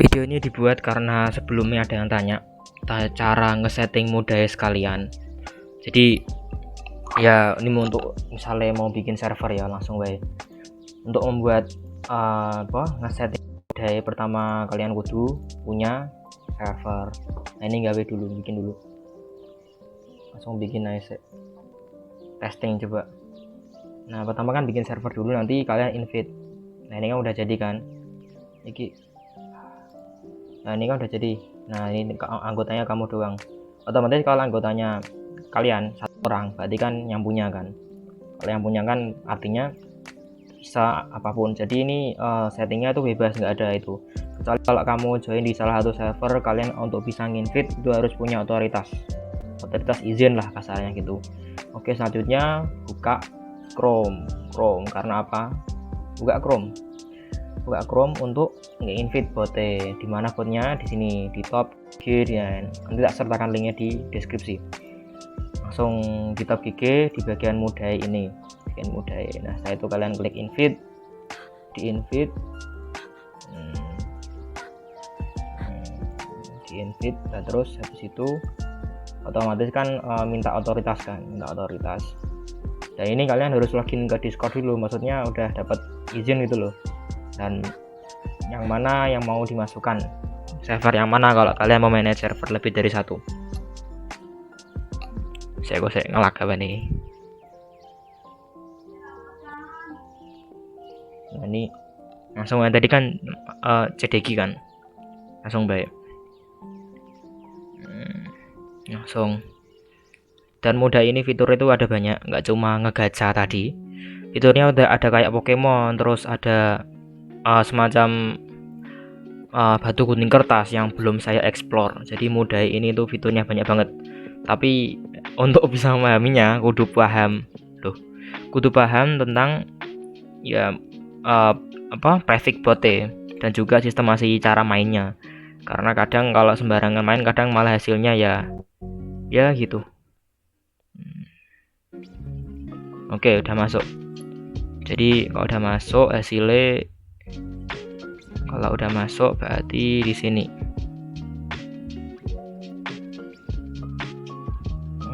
Video ini dibuat karena sebelumnya ada yang tanya cara ngesetting modaya sekalian. Jadi ya ini untuk misalnya mau bikin server ya langsung baik. Untuk membuat ngesetting modaya pertama kalian kudu punya server. Nah ini gawe dulu, bikin dulu. Langsung bikin aja. Testing coba. Nah pertama kan bikin server dulu, nanti kalian invite. Nah ini kan udah jadi kan. Nah ini kan udah jadi. Nah ini anggotanya kamu doang. Otomatis kalau anggotanya kalian satu orang, berarti kan yang punya kan. Kalau yang punya kan artinya bisa apapun. Jadi ini settingnya tuh bebas, nggak ada itu. Kecuali kalau kamu join di salah satu server, kalian untuk bisa nginvite itu harus punya otoritas izin lah kasarnya gitu. Oke, selanjutnya buka Chrome. Karena apa? Buka Chrome untuk nge-invite botnya. Dimana botnya? Di sini di top GG ya. Nanti tak sertakan linknya di deskripsi. Langsung di top GG di bagian modaya ini. Nah setelah itu kalian klik invite, di invite, nah, terus habis itu otomatis kan minta otoritas. Dan ini kalian harus login ke Discord dulu, maksudnya udah dapat izin gitu loh. Dan yang mana yang mau dimasukkan, server yang mana kalau kalian mau manage server lebih dari satu. Saya ngelag apa nih. Nah ini langsung tadi kan CDG kan langsung baik, langsung. Dan mudah ini fitur itu ada banyak, nggak cuma ngegacha tadi. Fiturnya udah ada kayak Pokemon, terus ada semacam batu gunting kertas yang belum saya explore. Jadi mudah ini tuh fiturnya banyak banget. Tapi untuk bisa memahaminya kudu paham tentang ya prefix botnya dan juga sistemasi cara mainnya. Karena kadang kalau sembarangan main kadang malah hasilnya ya gitu. Oke, udah masuk. Jadi kalau udah masuk hasilnya, kalau udah masuk berarti di sini.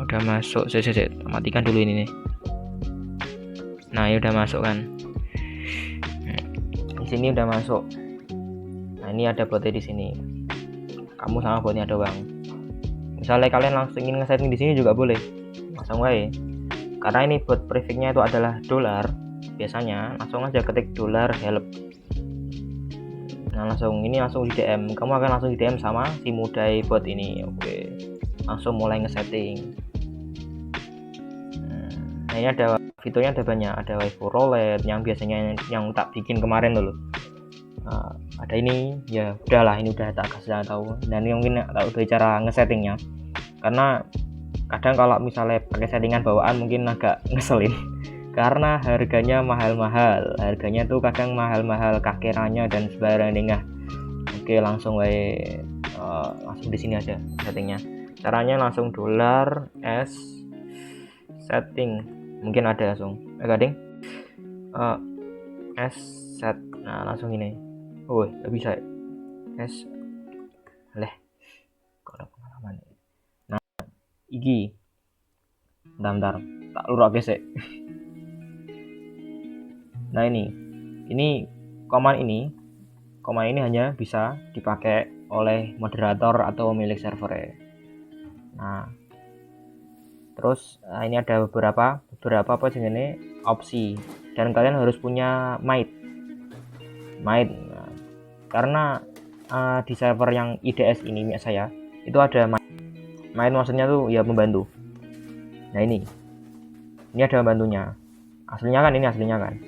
Udah masuk, saya matikan dulu ini nih. Nah, ya udah masuk kan. Di sini udah masuk. Nah, ini ada botnya di sini. Kamu sama botnya doang. Misalnya kalian langsung ingin nge-setting di sini juga boleh. Langsung aja. Karena ini bot prefixnya itu adalah $, biasanya langsung aja ketik $help. Nah langsung di DM, kamu akan langsung di DM sama si mudai bot ini. Oke, langsung mulai ngesetting. Nah ini ada fiturnya, ada banyak, ada waifu roulette yang biasanya yang tak bikin kemarin dulu. Ada ini ya udahlah, ini udah tak kasih tahu. Dan ini mungkin tak udah cara ngesettingnya, karena kadang kalau misalnya pakai settingan bawaan mungkin agak ngeselin karena harganya mahal-mahal. Harganya tuh kadang mahal-mahal kakerannya dan sembarang dengah. Oke, langsung langsung di sini aja settingnya. Caranya langsung $s setting. Mungkin ada langsung. Gading. S set. Nah, langsung ini. Oh, enggak bisa. S. Kok ada pengalaman. Iki bentar tak luruk sih. Nah ini command ini hanya bisa dipakai oleh moderator atau pemilik server. Nah terus ini ada beberapa apa jenisnya opsi, dan kalian harus punya might. Nah, karena di server yang IDS ini misalnya saya itu ada main maksudnya tuh ya membantu. Nah ini ada membantunya. Aslinya kan.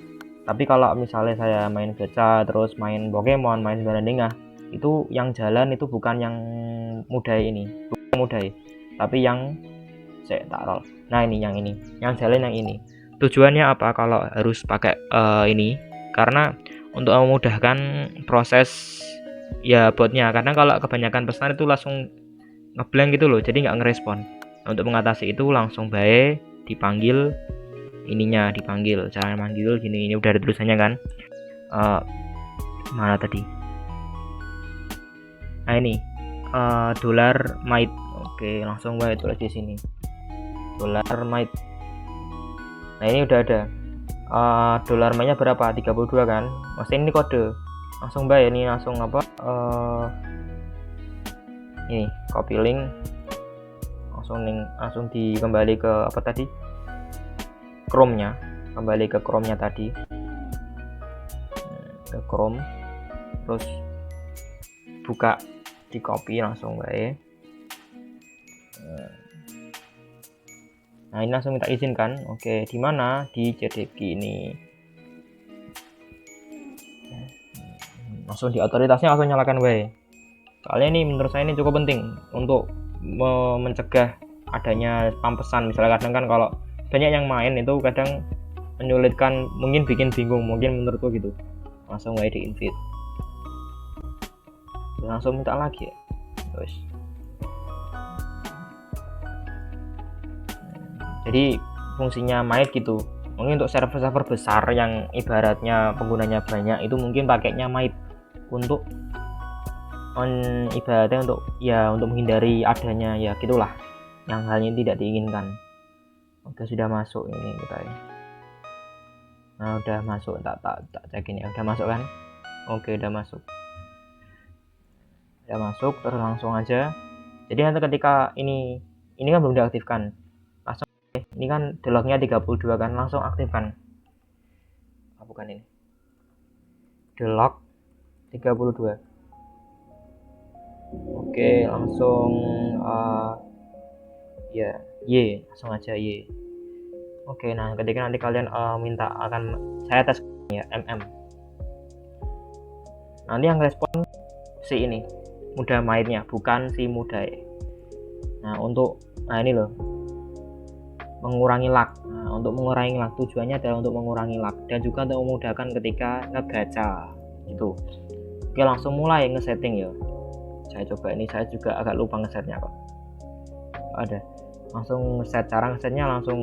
Tapi kalau misalnya saya main gacha, terus main Pokemon, main sembarang itu yang jalan itu bukan yang mudai ini, tapi yang saya taruh. Nah ini yang jalan yang ini. Tujuannya apa kalau harus pakai ini? Karena untuk memudahkan proses ya botnya. Karena kalau kebanyakan pesan itu langsung ngeblank gitu loh, jadi nggak ngerespon. Untuk mengatasi itu langsung baik dipanggil cara manggil gini. Ini udah ada tulisannya kan. Mana tadi Nah ini dolar might. Oke, langsung gue tulis di sini dolar might. Nah ini udah ada dolar might-nya berapa, 32 kan, maksudnya ini kode. Langsung bayar ini, langsung apa ini copy link, langsung kembali ke apa tadi, Chrome-nya, kembali ke Chrome-nya tadi, ke Chrome, terus buka, di copy langsung bayar. Nah ini langsung minta izin kan. Oke, di mana, di CDG ini, langsung di otoritasnya langsung nyalakan way. Soalnya ini menurut saya ini cukup penting untuk mencegah adanya spam pesan. Misalnya kadang kan kalau banyak yang main itu kadang menyulitkan, mungkin bikin bingung, mungkin menurutku gitu. Langsung way di invite, langsung minta lagi ya. Terus jadi fungsinya Might gitu. Mungkin untuk server-server besar yang ibaratnya penggunanya banyak itu mungkin pakainya Might untuk ibaratnya untuk menghindari adanya ya gitulah yang halnya tidak diinginkan. Oke, sudah masuk ini kita ya. Nah udah masuk, tak cekin ya, udah masuk kan. Oke, udah masuk, terus langsung aja. Jadi nanti ketika ini kan belum diaktifkan, langsung ini kan delognya 32 kan, langsung aktifkan. Bukan ini delog 32. Oke, langsung ya Y, langsung aja Y. Oke, nah ketika nanti kalian minta akan saya tes ya nanti yang respon si ini mudah mainnya, bukan si mudah ya. Nah ini loh, mengurangi lag. Nah, untuk mengurangi lag tujuannya adalah untuk mengurangi lag dan juga untuk memudahkan ketika ngegacha gitu. Oke, langsung mulai ngesetting ya. Saya coba ini, saya juga agak lupa ngesetnya kok. Ada langsung ngeset, cara ngesetnya langsung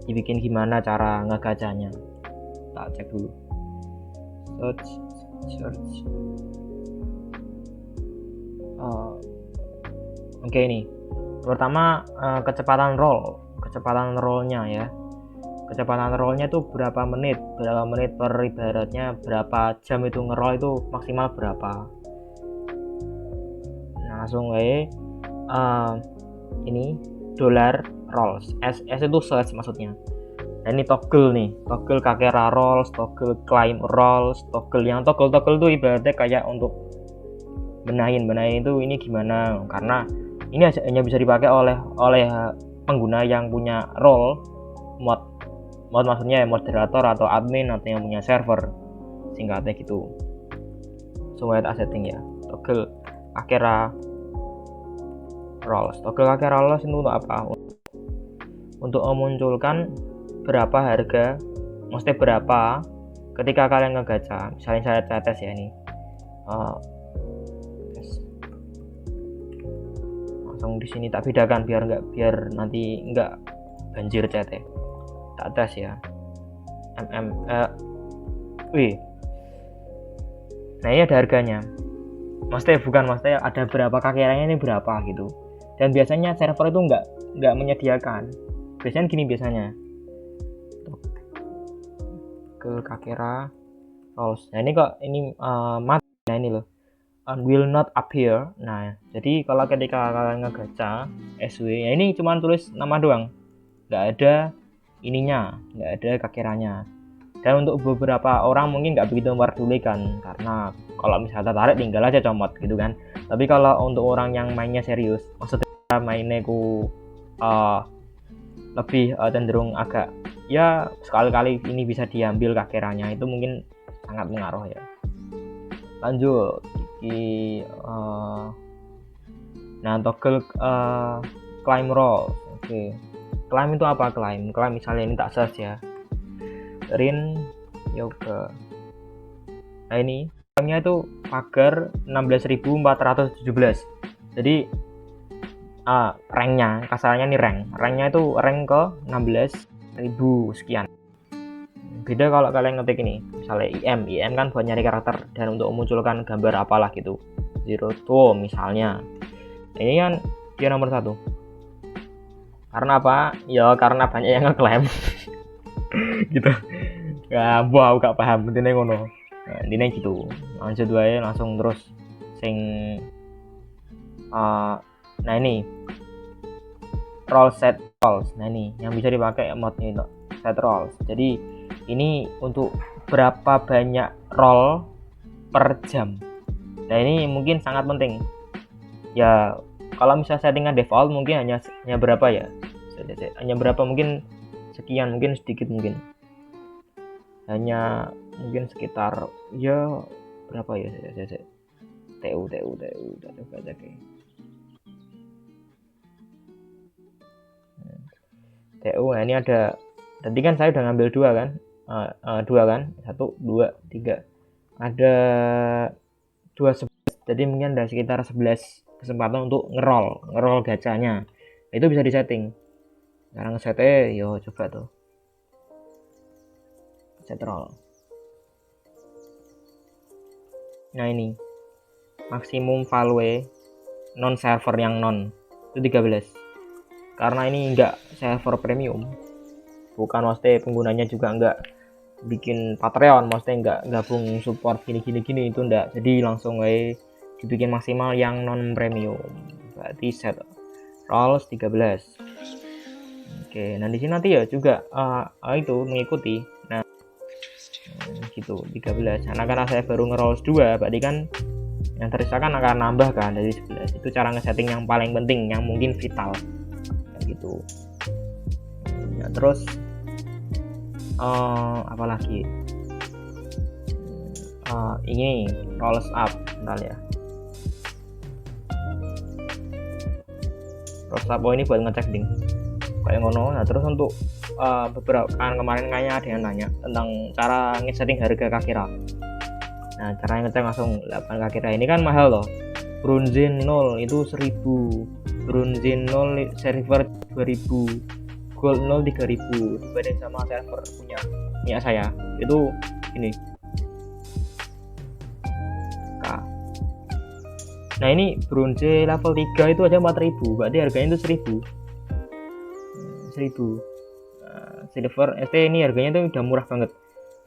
dibikin gimana cara ngegacanya, tak cek dulu. Search. Oke, ini pertama kecepatan rollnya ya. Kecepatan rollnya itu berapa menit per ibaratnya berapa jam itu ngeroll itu maksimal berapa. Nah langsung ini dolar rolls, S itu search maksudnya. Nah ini toggle Kakera rolls, toggle climb rolls, toggle itu ibaratnya kayak untuk benahin itu ini gimana, karena ini hanya bisa dipakai oleh pengguna yang punya role mod maksudnya moderator atau admin atau yang punya server, singkatnya gitu. Semua setting ya. Toggle Kakera rolls itu untuk apa? Untuk memunculkan berapa harga, maksudnya berapa ketika kalian ngegacha. Misalnya saya tes ya ini, langsung di sini tak bedakan biar nanti enggak banjir chat ya. Tak tes ya nah ini ada harganya, maksudnya ada berapa kakeranya, ini berapa gitu. Dan biasanya server itu enggak menyediakan, biasanya gini, biasanya ke Kakera rolls. Nah ini kok ini mati. Nah ini loh, will not appear. Nah jadi kalau ketika kalian ngegacha SW ya, ini cuma tulis nama doang, nggak ada ininya, nggak ada kakeranya. Dan untuk beberapa orang mungkin nggak begitu memperdulikan, karena kalau misalnya tertarik tinggal aja comot gitu kan. Tapi kalau untuk orang yang mainnya serius, maksudnya mainnya lebih cenderung agak ya sekali-kali ini bisa diambil kakeranya, itu mungkin sangat mengaruh ya. Lanjut nah toggle climb roll. Oke, climb itu apa? Climb misalnya ini tak search ya, Rin Yoga. Nah ini climbnya itu pagar 16.417. Jadi ranknya, kasarnya nih ranknya itu rank ke 16.000 sekian. beda kalau kalian ngetik ini misalnya IM kan buat nyari karakter dan untuk memunculkan gambar apalah gitu, zero to misalnya. Ini kan dia nomor 1 karena apa ya, karena banyak yang ngeklaim gitu ya. Wow, gak paham intinya ngono. Nah, intinya gitu, lanjut wae langsung terus sing nah ini role set roles. Nah ini yang bisa dipakai modnya itu set roles. Jadi ini untuk berapa banyak role per jam. Nah ini mungkin sangat penting ya. Kalau misalnya settingan default mungkin hanya berapa ya, hanya berapa, mungkin sekian, mungkin sedikit, mungkin hanya mungkin sekitar ya berapa ya, TU baca kayak TU. Nah ini ada, tadi kan saya udah ngambil 2 kan, 2 kan, 1 2 3, ada 2 11, jadi mungkin ada sekitar 11 kesempatan untuk ngerol gacanya. Itu bisa disetting. Sekarang ngesetnya yo coba tuh set roll. Nah ini maksimum value non server yang non itu 13, karena ini enggak server premium, bukan maksudnya penggunanya juga enggak bikin Patreon, maksudnya enggak gabung support gini itu enggak, jadi langsung dibikin maksimal yang non premium. Berarti set rolls 13. Oke, nah di sini nanti ya juga itu mengikuti. Nah gitu 13. Nah karena saya baru ngerolls 2, berarti kan yang tersisa kan akan nambah kan dari 11. Itu cara ngesetting yang paling penting, yang mungkin vital gitu. Nah, terus apalagi ini rolls up bentar ya. Rolls up ini buat ngecek ding kayak ngono. Nah terus untuk beberapa kan kemarin kayaknya ada yang nanya tentang cara ngesetting harga Kakira. Nah cara ngecek langsung 8 Kakira ini kan mahal loh. Bronze 0 itu 1000, Bronze 0 server 2000, Gold 0 3000. Dibanding sama server punya saya itu ini. Nah ini bronze level 3 itu aja 4000, berarti harganya itu 1000. Silver ST ini harganya tuh udah murah banget,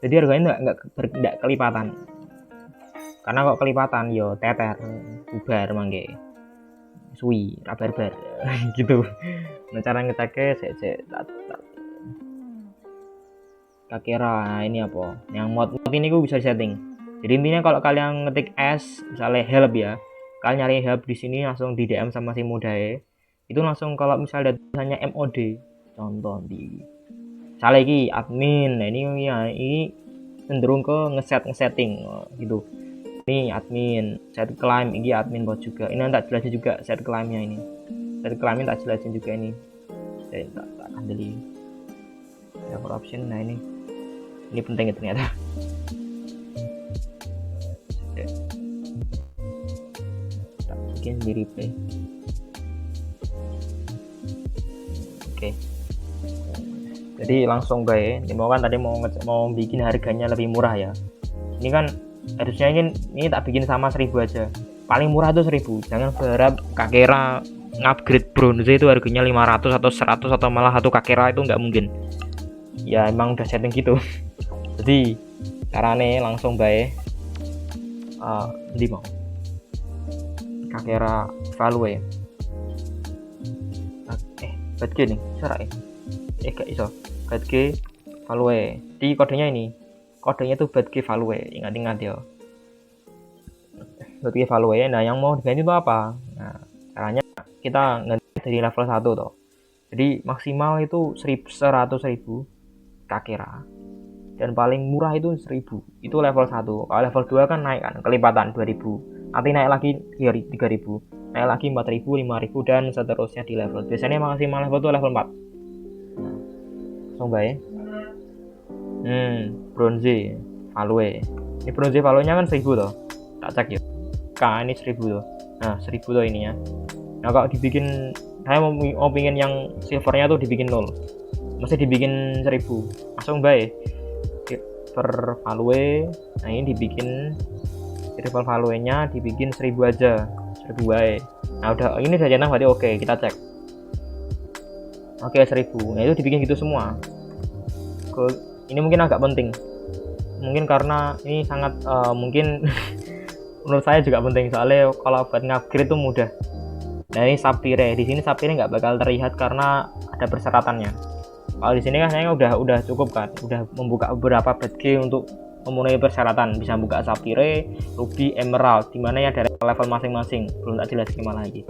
jadi harganya nggak kelipatan. Karena kok kelipatan yo teter bubar mangge suwi rabar gitu. Nah cara ngeceknya Kakira. Nah ini apa yang mod ini gue bisa setting. Jadi intinya kalau kalian ngetik S misalnya help ya, kalian nyari help di sini langsung di DM sama si Mudae itu langsung. Kalau misalnya tulisannya MOD contoh di misalnya ini admin, nah ini cenderung ke ngesetting gitu. Ini admin, set claim, ini admin bot juga. Ini tak jelasin juga set claimnya ini. Set claimnya tak jelasin juga ini. Saya tak handle server option. Nah ini penting ternyata. Tak bikin di replay. Oke. Jadi langsung guys, ini kan tadi mau bikin harganya lebih murah ya. Ini kan harusnya ini tak bikin sama 1000 aja. Paling murah tuh 1000. Jangan berharap Kakira ngupgrade bronze itu harganya 500 atau 100 atau malah 1 Kakira, itu nggak mungkin. Ya emang udah setting gitu. Jadi caranya langsung bae di mau Kakira value. Badge nih, cara gak iso. Badge value. Di kodenya ini. Kodenya tuh badge value. Ingat ya. Badge value. Nah, yang mau diganti itu apa? Nah, caranya kita ganti dari level 1 toh. Jadi maksimal itu 100.000 Kakira. Dan paling murah itu 1000. Itu level 1. Kalau level 2 kan naik kan, kelipatan 2000. Nanti naik lagi 3000. Naik lagi 4000, 5000 dan seterusnya di level. Biasanya maksimal level itu level 4. Nah, langsung baik. Bronze value. Ini bronze value-nya kan 1000 toh. Tak cek ya. Ini 1000 toh. Nah, 1000 toh ini ya. Nah, kalau dibikin, saya mau pingin yang silvernya tuh dibikin 0. Mesti dibikin 1000. Langsung baik. transfer value. Nah ini dibikin retrieval value-nya dibikin 1000 aja, 1000 wae. Nah ini udah centang berarti oke, kita cek. Oke 1000. Nah itu dibikin gitu semua. Ini mungkin agak penting. Mungkin karena ini sangat mungkin menurut saya juga penting, soalnya kalau buat ngupgrade itu mudah. Nah ini Sapphire, di sini Sapphire nggak bakal terlihat karena ada persyaratannya. Kalau di sini kan saya udah cukup kan, udah membuka beberapa badge untuk memenuhi persyaratan, bisa buka Sapphire, Ruby, Emerald, dimana ya dari level masing-masing, belum tak jelas gimana lagi.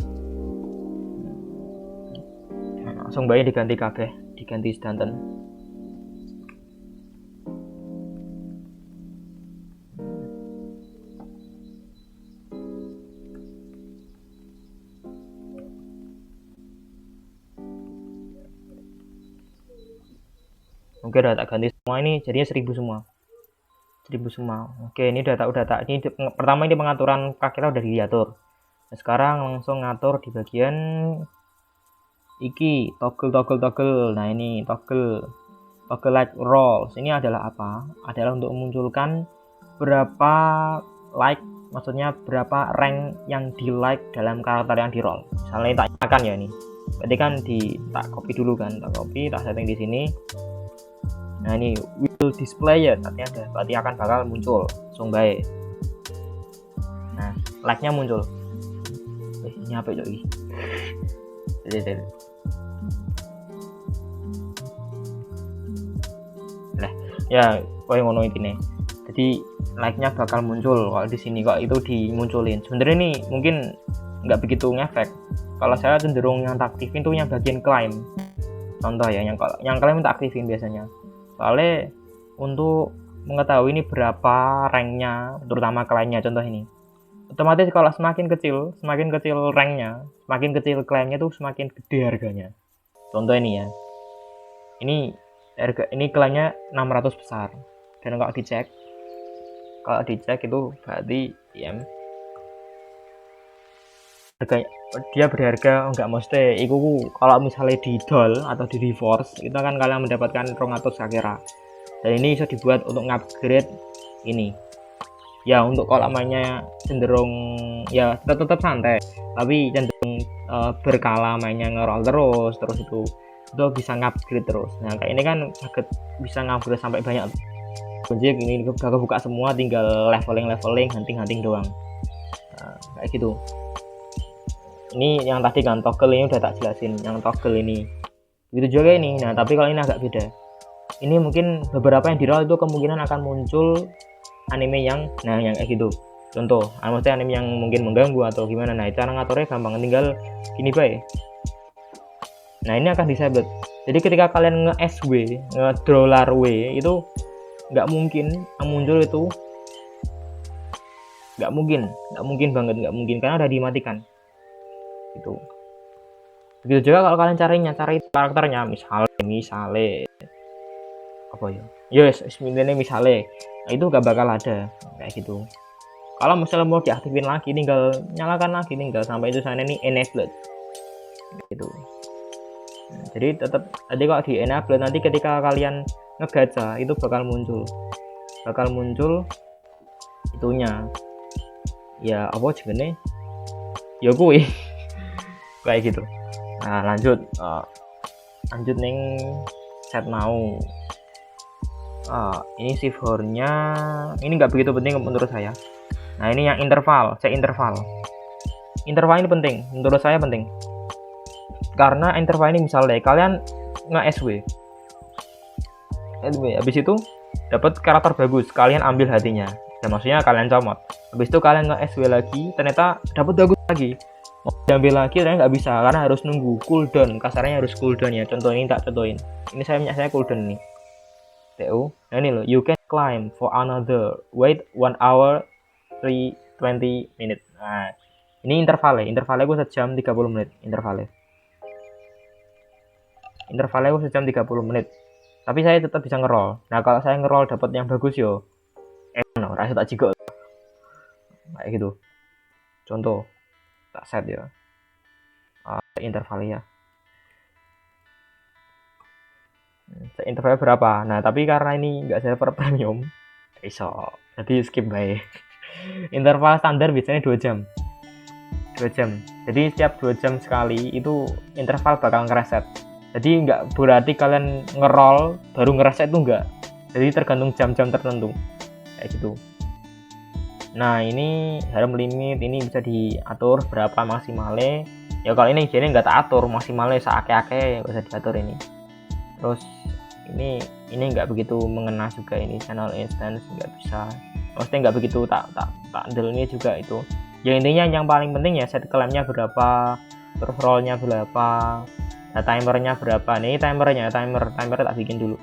Nah, langsung bayi diganti kabeh, diganti sedanten. Oke udah tak ganti semua, ini jadinya 1000 semua. 1000 semua. Oke ini udah tak ini pertama ini pengaturan kakira udah diatur. Nah, sekarang langsung ngatur di bagian iki toggle. Nah ini toggle like roles ini adalah apa? Adalah untuk memunculkan berapa like, maksudnya berapa rank yang di like dalam karakter yang di roll. Misalnya tak nyalakan ya ini. Berarti kan tak copy dulu kan, tak copy, tak setting di sini. Nah ini will display ya, artinya berarti akan bakal muncul langsung baik. Nah like nya muncul. Ini apa itu? Nah ya koyo ngono intine. Jadi like nya bakal muncul kalau di sini kok itu dimunculin. Sebenarnya ini mungkin nggak begitu ngefek. Kalau saya cenderung yang tak aktifin tuh yang bagian climb. Contoh ya, yang climb tak aktifin biasanya. Soalnya untuk mengetahui ini berapa ranknya, terutama klaimnya, contoh ini otomatis kalau semakin kecil ranknya, semakin kecil klaimnya tuh semakin gede harganya. Contoh ini ya, ini klaimnya 600 besar, dan kalau dicek itu berarti ya harganya dia berharga enggak, mesti iku kalau misalnya di doll atau di reforce itu kan kalian mendapatkan 200 kakera, dan ini bisa dibuat untuk upgrade ini ya. Untuk kalau mainnya cenderung ya tetap santai, tapi cenderung berkala mainnya ngerol terus itu bisa ngupgrade terus. Nah kayak ini kan bisa ngupgrade sampai banyak. Jadi ini udah buka semua, tinggal leveling hunting doang. Nah, kayak gitu. Ini yang tadi kan toggle ini udah tak jelasin, yang toggle ini begitu juga ini. Nah tapi kalau ini agak beda, ini mungkin beberapa yang di roll itu kemungkinan akan muncul anime yang kayak gitu. Contoh maksudnya anime yang mungkin mengganggu atau gimana. Nah itu cara ngaturnya gampang, tinggal gini baik. Nah ini akan disabet. Jadi ketika kalian nge-SW, nge-$W itu nggak mungkin yang muncul itu, nggak mungkin banget, karena udah dimatikan gitu. Begitu juga kalau kalian cari karakternya, misalnya apa ya, yes misalnya, nah itu gak bakal ada kayak gitu. Kalau misalnya mau diaktifin lagi, tinggal nyalakan lagi, tinggal sampai itu sana ini enabled gitu. Nah, jadi tetap tadi kalau di enabled, nanti ketika kalian ngegacha itu bakal muncul itunya ya, apa jenisnya ya kuwi kayak gitu. Nah lanjut ning set mau. Ini shift horn-nya ini nggak begitu penting menurut saya. Nah ini yang interval ini penting, menurut saya penting, karena interval ini misalnya kalian nge-SW habis itu dapat karakter bagus, kalian ambil hatinya, ya maksudnya kalian comot, habis itu kalian nge-SW lagi, ternyata dapat bagus lagi, mau diambil lagi ternyata nggak bisa karena harus nunggu cooldown, kasarnya harus cooldown ya. Contoh ini tak contohin, ini saya cooldown nih TU. Nah ini loh, you can climb for another wait 1 hour 20 minutes. Nah ini intervalnya gue sejam 30 menit intervalnya gue sejam 30 menit, tapi saya tetap bisa ngerol. Nah kalau saya ngerol dapat yang bagus yo rasa tak jigok kayak gitu. Contoh tak set ya intervalnya intervalnya berapa. Nah tapi karena ini nggak server premium, iso. Jadi skip bae. Interval standar biasanya 2 jam. 2 jam. Jadi setiap 2 jam sekali itu interval bakal ngereset. Jadi nggak berarti kalian ngerol baru ngereset itu enggak. Jadi tergantung jam-jam tertentu. Kayak gitu. Nah, ini harm limit ini bisa diatur berapa maksimalnya. Ya kalau ini jadi nggak tak atur maksimalnya seake-ake bisa diatur ini. Terus ini nggak begitu mengena juga, ini channel instance nggak bisa, maksudnya nggak begitu tak delnya juga itu. Ya intinya yang paling penting ya set clampnya berapa, terus rollnya berapa, nah, timernya berapa. Nih timer tak bikin dulu.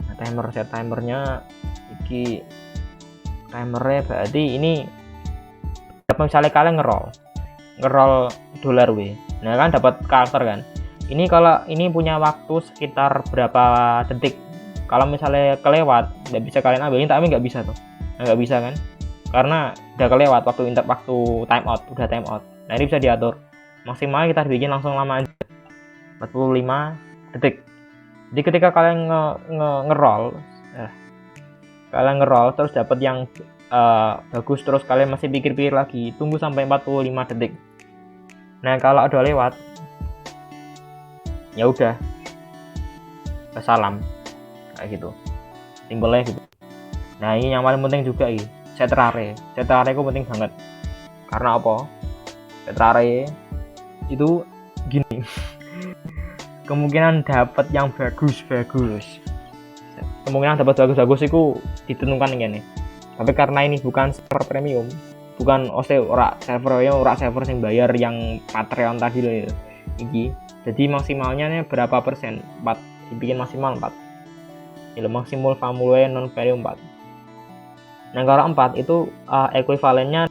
Nah, set timernya iki timernya berarti ini misalnya kalian ngerol dolar W, nah kan dapat karakter kan. Ini kalau ini punya waktu sekitar berapa detik. Kalau misalnya kelewat nggak bisa kalian ambilin, tapi nggak bisa tuh, nggak bisa kan, karena udah kelewat waktu time out, udah time out. Nah ini bisa diatur maksimal kita bikin langsung lama aja 45 detik. Jadi ketika kalian ngerol terus dapat yang bagus, terus kalian masih pikir-pikir lagi, tunggu sampai 45 detik. Nah kalau udah lewat ya udah salam, kayak gitu simpelnya gitu. Nah ini yang paling penting juga ini set rare itu penting banget. Karena apa? Set rare itu gini kemungkinan dapat yang bagus itu ditentukan ini. Tapi karena ini bukan server premium, bukan ora server yang bayar yang Patreon tadi loh itu. Jadi maksimalnya nih berapa persen? 4. Dibikin maksimal 4. Ini maksimal famule non value 4. Nah kalau 4 itu ekuivalennya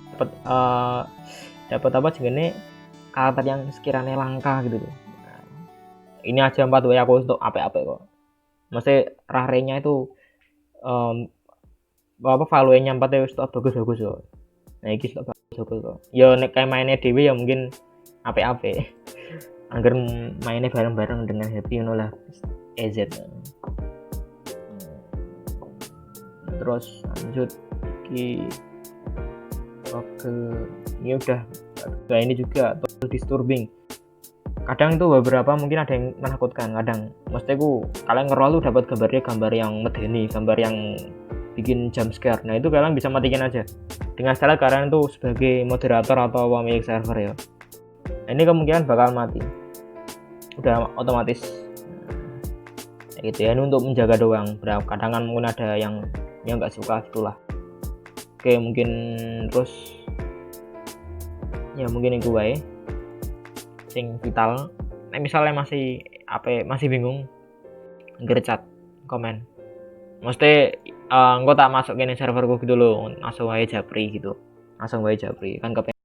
dapat apa jenis karakter yang sekiranya langka gitu loh. Nah, ini aja 4 ya aku untuk apa-apa kok. Maksudnya rare-nya itu value-nya 4 itu bagus loh. Nah ini bagus kok. Ya nek kayak mainnya dewe ya mungkin apa-apa. Agar mainnya bareng-bareng dengan happy lah EZ. Terus lanjut oke, ini udah. Nah ini juga disturbing. Kadang itu beberapa mungkin ada yang menakutkan. Kadang maksudnya kalian ngerol tuh dapat gambar yang medeni, gambar yang bikin jump scare. Nah itu kalian bisa matikan aja dengan cara kalian tuh sebagai moderator atau pemilik server ya. Ini kemungkinan bakal mati, udah otomatis gitu ya. Ini untuk menjaga doang. Kadang kan mungkin ada yang nggak suka gitulah. Oke mungkin terus ya mungkin itu wae sing vital. Nah, misalnya masih bingung, ngercat komen, mesti engko tak masuk ke serverku gitu loh, langsung wae japri kan kepengen